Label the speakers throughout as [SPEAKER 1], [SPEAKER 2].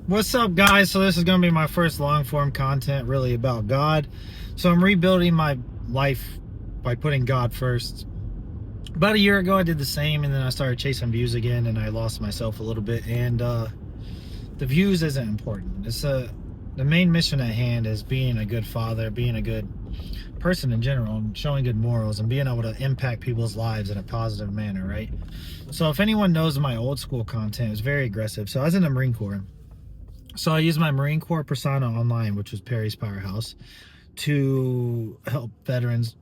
[SPEAKER 1] What's up, guys? So this is going to be my first long form content really about God. So I'm rebuilding my life by putting God first. About a year ago I did the same, and then I started chasing views again, and I lost myself a little bit. And the views isn't important. The main mission at hand is being a good father, being a good person in general, and showing good morals, and being able to impact people's lives in a positive manner, right? So if anyone knows my old school content, it's very aggressive. So I was in the Marine Corps. So I used my Marine Corps persona online, which was Perry's Powerhouse, to help veterans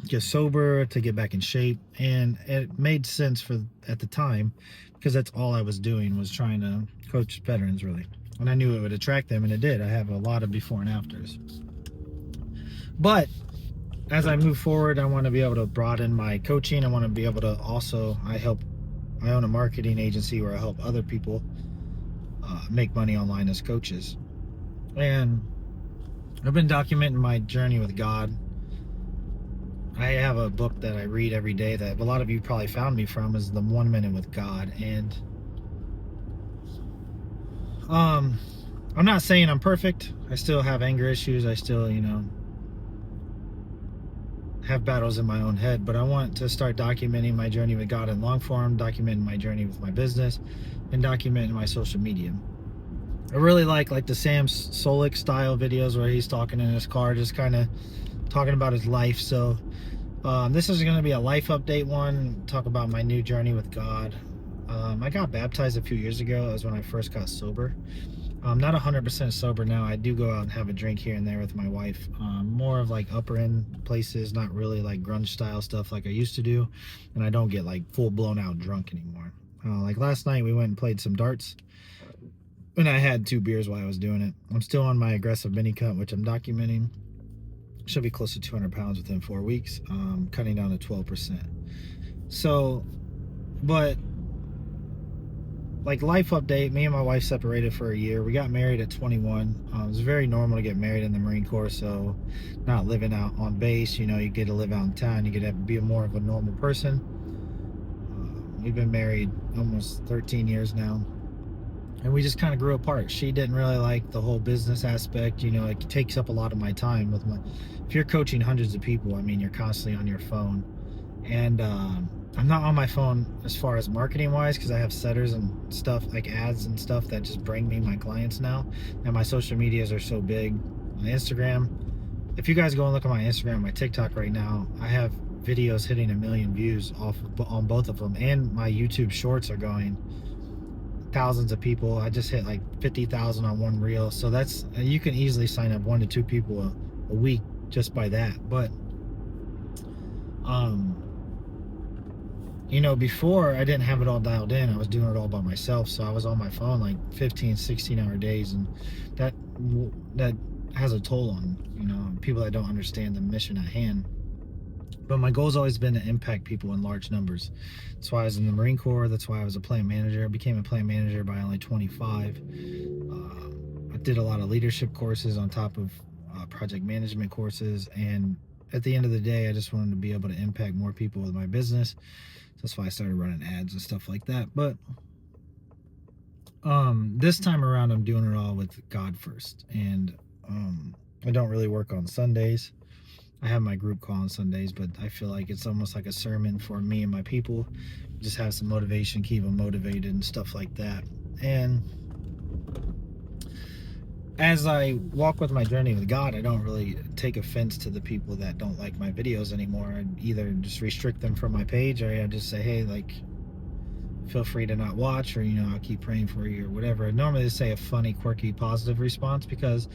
[SPEAKER 1] get sober, to get back in shape. And it made sense at the time, because that's all I was doing, was trying to coach veterans, really. And I knew it would attract them, and it did. I have a lot of before and afters. But as I move forward, I want to be able to broaden my coaching. I want to be able to also, I own a marketing agency where I help other people make money online as coaches. And I've been documenting my journey with God. I have a book that I read every day that a lot of you probably found me from, is the 1 Minute with God. And I'm not saying I'm perfect. I still have anger issues. I still, have battles in my own head, but I want to start documenting my journey with God in long form, documenting my journey with my business, and documenting my social media. I really like the Sam Solik style videos where he's talking in his car, just kind of talking about his life. So this is going to be a life update one, talk about my new journey with God. I got baptized a few years ago. That was when I first got sober. I'm not 100% sober now. I do go out and have a drink here and there with my wife. More of upper end places, not really grunge style stuff like I used to do. And I don't get full blown out drunk anymore. Like last night we went and played some darts, and I had 2 beers while I was doing it. I'm still on my aggressive mini cut, which I'm documenting. Should be close to 200 pounds within 4 weeks. Cutting down to 12%. So, but life update, me and my wife separated for a year. We got married at 21. It was very normal to get married in the Marine Corps, so not living out on base, you get to live out in town, you get to be more of a normal person. We've been married almost 13 years now, and we just kind of grew apart. She didn't really like the whole business aspect. It takes up a lot of my time if you're coaching hundreds of people, you're constantly on your phone. And I'm not on my phone as far as marketing wise, because I have setters and stuff, like ads and stuff, that just bring me my clients now. And my social medias are so big. On Instagram, if you guys go and look at my Instagram, my TikTok right now, I have videos hitting 1 million views on both of them. And my YouTube shorts are going thousands of people. I just hit 50,000 on one reel. So you can easily sign up 1 to 2 people a week just by that. But before I didn't have it all dialed in. I was doing it all by myself. So I was on my phone 15, 16-hour days, and that has a toll on, people that don't understand the mission at hand. But my goal's always been to impact people in large numbers. That's why I was in the Marine Corps. That's why I was a plant manager. I became a plant manager by only 25. I did a lot of leadership courses on top of project management courses. And at the end of the day, I just wanted to be able to impact more people with my business. That's why I started running ads and stuff like that. But this time around, I'm doing it all with God first. And I don't really work on Sundays. I have my group call on Sundays, but I feel like it's almost like a sermon for me and my people. Just have some motivation, keep them motivated and stuff like that. And as I walk with my journey with God, I don't really take offense to the people that don't like my videos anymore. I either just restrict them from my page, or I just say, hey, feel free to not watch, or I'll keep praying for you, or whatever. I normally just say a funny, quirky, positive response, because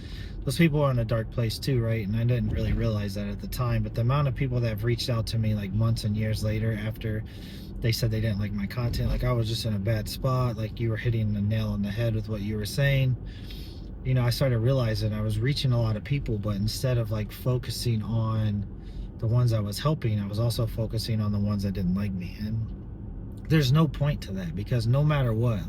[SPEAKER 1] those people are in a dark place too, right? And I didn't really realize that at the time, but the amount of people that have reached out to me months and years later after they said they didn't like my content, I was just in a bad spot, you were hitting the nail on the head with what you were saying. I started realizing I was reaching a lot of people, but instead of focusing on the ones I was helping, I was also focusing on the ones that didn't like me. And there's no point to that, because no matter what,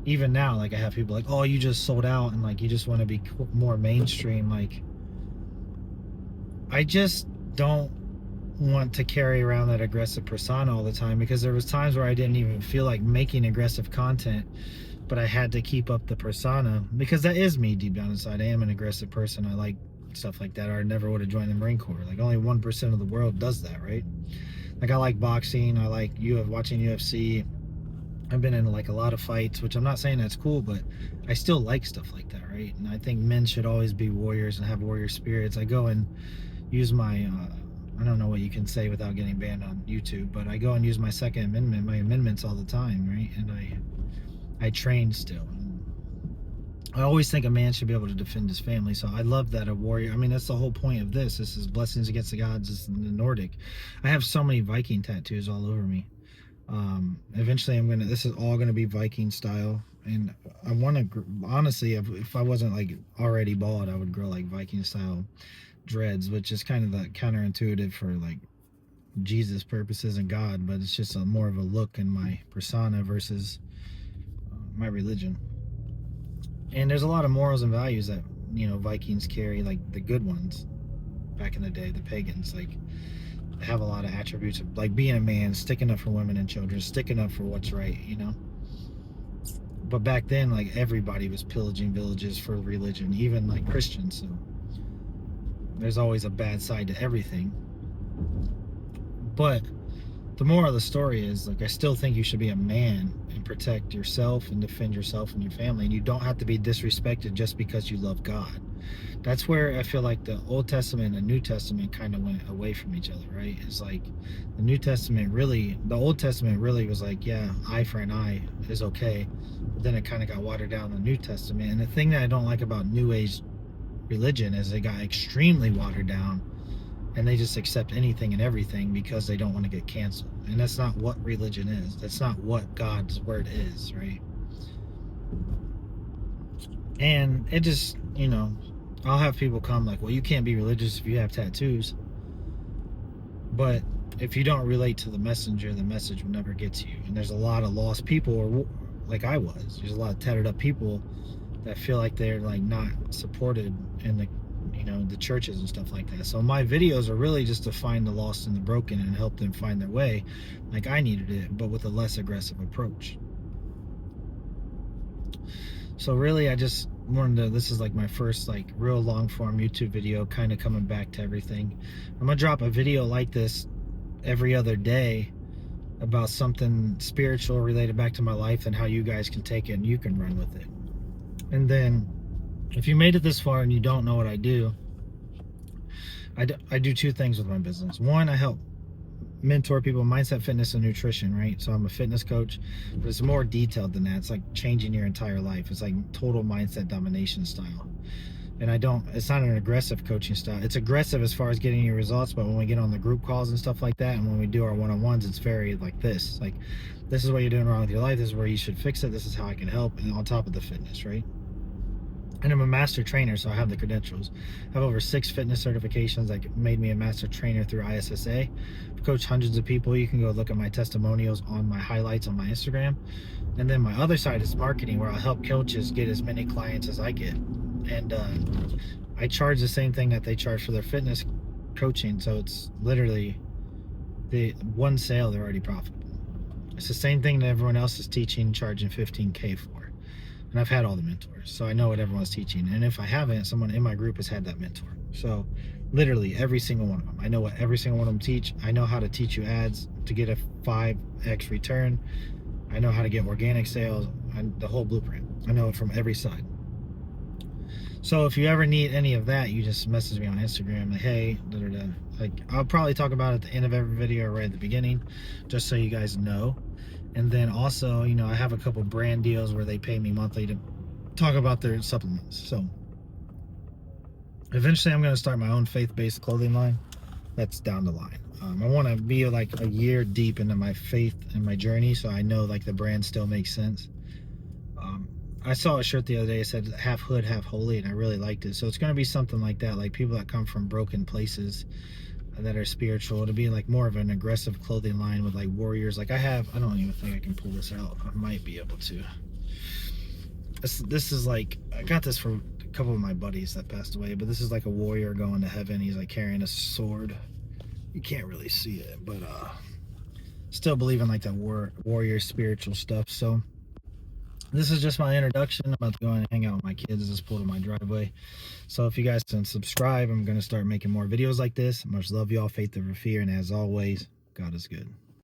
[SPEAKER 1] even now, I have people oh, you just sold out, and you just want to be more mainstream. I just don't want to carry around that aggressive persona all the time, because there was times where I didn't even feel like making aggressive content, but I had to keep up the persona because that is me deep down inside. I am an aggressive person. I like stuff like that, or I never would have joined the Marine Corps. Like only 1% of the world does that, right? Like I like boxing, I like watching UFC. I've been in like a lot of fights, which I'm not saying that's cool, but I still like stuff like that, right? And I think men should always be warriors and have warrior spirits. I go and use my I don't know what you can say without getting banned on YouTube, but I go and use my Second Amendment, my amendments all the time, right? And I train still. I always think a man should be able to defend his family, so I love that a warrior. I mean, that's the whole point of this. This is blessings against the gods. This is the Nordic. I have so many Viking tattoos all over me. Eventually this is all gonna be Viking style, and I want to, honestly, if I wasn't like already bald, I would grow like Viking style dreads, which is kind of the counterintuitive for like Jesus purposes and God, but it's just more of a look in my persona versus my religion. And there's a lot of morals and values that, you know, Vikings carry, like the good ones back in the day, the pagans, like have a lot of attributes of like being a man, sticking up for women and children, sticking up for what's right, you know. But back then, like everybody was pillaging villages for religion, even like Christians. So there's always a bad side to everything. But the moral of the story is, like, I still think you should be a man and protect yourself and defend yourself and your family, and you don't have to be disrespected just because you love God. That's where I feel like the Old Testament and New Testament kind of went away from each other, right? It's like the Old Testament really was like, yeah, eye for an eye is okay, but then it kind of got watered down in the New Testament. And the thing that I don't like about New Age religion is it got extremely watered down, and they just accept anything and everything because they don't want to get canceled. And that's not what religion is. That's not what God's word is, right? And it just, you know, I'll have people come like, well, you can't be religious if you have tattoos. But if you don't relate to the messenger, the message will never get to you. And there's a lot of lost people, or like I was. There's a lot of tattered up people that feel like they're like not supported in the, you know, the churches and stuff like that. So my videos are really just to find the lost and the broken and help them find their way, like I needed it, but with a less aggressive approach. So really, I just wanted to, this is like my first like real long form YouTube video, kind of coming back to everything. I'm gonna drop a video like this every other day about something spiritual related back to my life and how you guys can take it and you can run with it. And then if you made it this far and you don't know what I do two things with my business. One, I help mentor people, mindset, fitness, and nutrition, right? So I'm a fitness coach, but it's more detailed than that. It's like changing your entire life. It's like total mindset domination style. And it's not an aggressive coaching style. It's aggressive as far as getting your results, but when we get on the group calls and stuff like that, and when we do our one-on-ones, it's very like this. Like, this is what you're doing wrong with your life. This is where you should fix it. This is how I can help. And on top of the fitness, right? And I'm a master trainer, so I have the credentials. I have over 6 fitness certifications that made me a master trainer through ISSA. I've coached hundreds of people. You can go look at my testimonials on my highlights on my Instagram. And then my other side is marketing, where I'll help coaches get as many clients as I get. And I charge the same thing that they charge for their fitness coaching. So it's literally the one sale, they're already profitable. It's the same thing that everyone else is teaching, charging $15K for. And I've had all the mentors, so I know what everyone's teaching. And if I haven't, someone in my group has had that mentor. So literally every single one of them. I know what every single one of them teach. I know how to teach you ads to get a 5x return. I know how to get organic sales, and the whole blueprint. I know it from every side. So if you ever need any of that, you just message me on Instagram, like, hey, da-da-da. Like, I'll probably talk about it at the end of every video or right at the beginning, just so you guys know. And then also, you know, I have a couple brand deals where they pay me monthly to talk about their supplements. So eventually I'm going to start my own faith-based clothing line. That's down the line. I want to be like a year deep into my faith and my journey, so I know like the brand still makes sense. I saw a shirt the other day, it said half hood, half holy, and I really liked it. So it's going to be something like that, like people that come from broken places that are spiritual. To be like more of an aggressive clothing line with like warriors. Like I don't even think I can pull this out. I might be able to. This is like, I got this from a couple of my buddies that passed away, but this is like a warrior going to heaven. He's like carrying a sword. You can't really see it, but still believe in like that warrior spiritual stuff. So this is just my introduction. I'm about to go in and hang out with my kids. I just pulled in my driveway. So if you guys can subscribe, I'm going to start making more videos like this. Much love, y'all. Faith over fear. And as always, God is good.